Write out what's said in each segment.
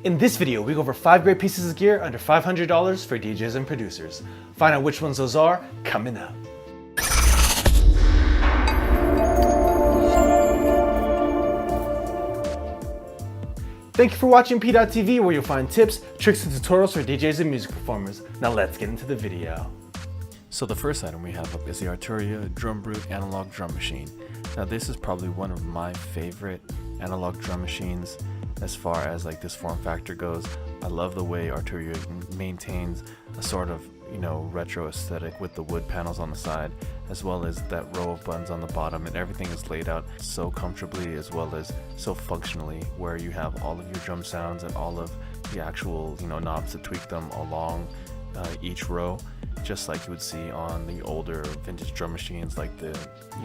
In this video, we go over 5 great pieces of gear under $500 for DJs and producers. Find out which ones those are coming up. Thank you for watching PDot TV, where you'll find tips, tricks, and tutorials for DJs and music performers. Now let's get into the video. So the first item we have up is the Arturia Drum Brute analog drum machine. Now this is probably one of my favorite analog drum machines as far as like this form factor goes. I love the way Arturia maintains a sort of, retro aesthetic with the wood panels on the side, as well as that row of buttons on the bottom, and everything is laid out so comfortably as well as so functionally, where you have all of your drum sounds and all of the actual knobs to tweak them along each row, just like you would see on the older vintage drum machines like the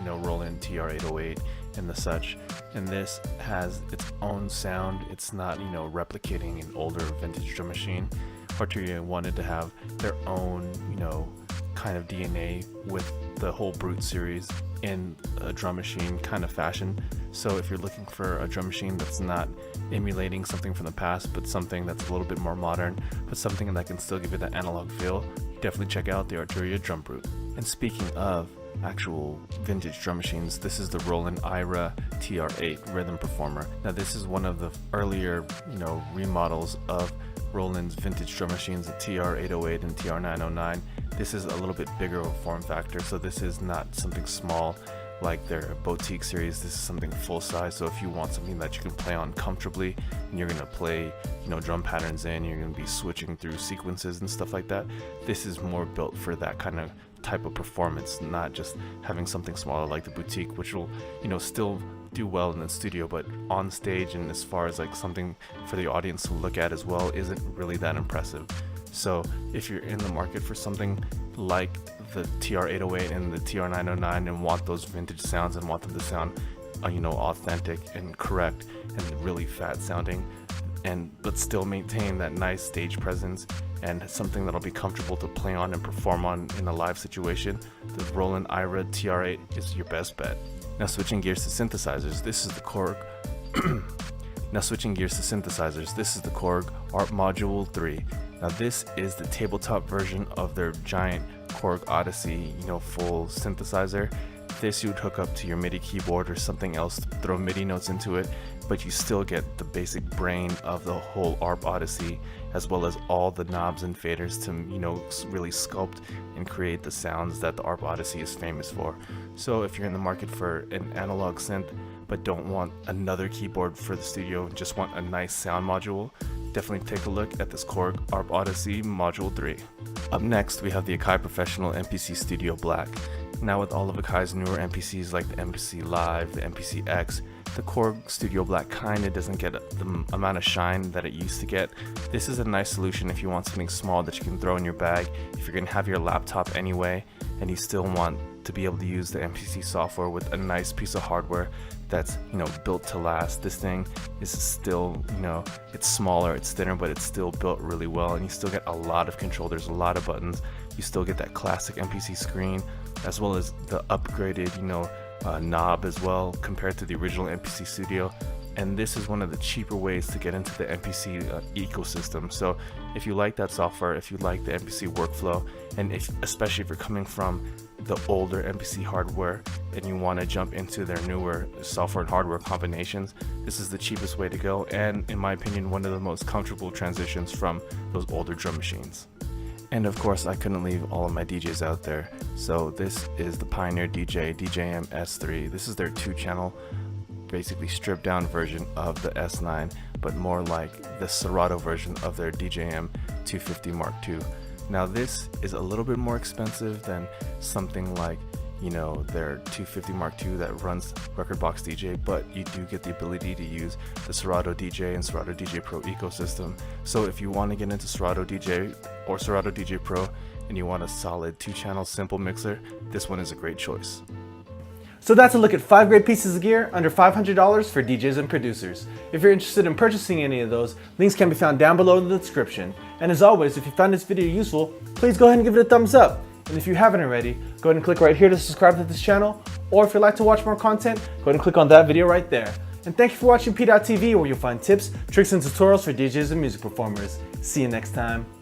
Roland IRA 808 and the such. And this has its own sound. It's not replicating an older vintage drum machine. Arturia wanted to have their own kind of DNA with the whole Brute series in a drum machine kind of fashion. So if you're looking for a drum machine that's not emulating something from the past, but something that's a little bit more modern, but something that can still give you that analog feel, definitely check out the Arturia Drum Brute. And speaking of actual vintage drum machines, this is the Roland IRA Tra Rhythm Performer. Now this is one of the earlier remodels of Roland's vintage drum machines, the TR-808 and TR-909. This is a little bit bigger of a form factor, so this is not something small like their boutique series. This is something full size, so if you want something that you can play on comfortably and you're going to play drum patterns in, you're going to be switching through sequences and stuff like that, this is more built for that kind of type of performance, not just having something smaller like the boutique, which will still do well in the studio, but on stage and as far as like something for the audience to look at as well, isn't really that impressive. So if you're in the market for something like the TR-808 and the TR-909 and want those vintage sounds and want them to sound authentic and correct and really fat sounding, but still maintain that nice stage presence and something that'll be comfortable to play on and perform on in a live situation, the Roland IRA TR-8 is your best bet. Now switching gears to synthesizers, this is the Korg ARP Module 3. Now this is the tabletop version of their giant Korg Odyssey, full synthesizer. This you would hook up to your MIDI keyboard or something else to throw MIDI notes into it, but you still get the basic brain of the whole ARP Odyssey, as well as all the knobs and faders to really sculpt and create the sounds that the ARP Odyssey is famous for. So if you're in the market for an analog synth but don't want another keyboard for the studio, just want a nice sound module, definitely take a look at this Korg ARP Odyssey Module 3. Up next, we have the Akai Professional MPC Studio Black. Now with all of Akai's newer MPCs like the MPC Live, the MPC X, the Korg Studio Black kinda doesn't get the amount of shine that it used to get. This is a nice solution if you want something small that you can throw in your bag, if you're gonna have your laptop anyway, and you still want to be able to use the MPC software with a nice piece of hardware that's built to last. This thing is still it's smaller, it's thinner, but it's still built really well, and you still get a lot of control. There's a lot of buttons. You still get that classic MPC screen, as well as the upgraded knob as well compared to the original MPC Studio. And this is one of the cheaper ways to get into the MPC ecosystem. So if you like that software, if you like the MPC workflow, and especially if you're coming from the older MPC hardware and you want to jump into their newer software and hardware combinations, this is the cheapest way to go, and in my opinion, one of the most comfortable transitions from those older drum machines. And of course, I couldn't leave all of my DJs out there. So this is the Pioneer DJ MS3. This is their 2-channel, basically stripped down version of the S9, but more like the Serato version of their DJ M250 Mark II. Now this is a little bit more expensive than something like their 250 Mark II that runs Rekordbox DJ, but you do get the ability to use the Serato DJ and Serato DJ Pro ecosystem. So if you want to get into Serato DJ or Serato DJ Pro and you want a solid 2-channel simple mixer, this one is a great choice. So that's a look at 5 great pieces of gear under $500 for DJs and producers. If you're interested in purchasing any of those, links can be found down below in the description. And as always, if you found this video useful, please go ahead and give it a thumbs up. And if you haven't already, go ahead and click right here to subscribe to this channel. Or if you'd like to watch more content, go ahead and click on that video right there. And thank you for watching PDot TV, where you'll find tips, tricks, and tutorials for DJs and music performers. See you next time.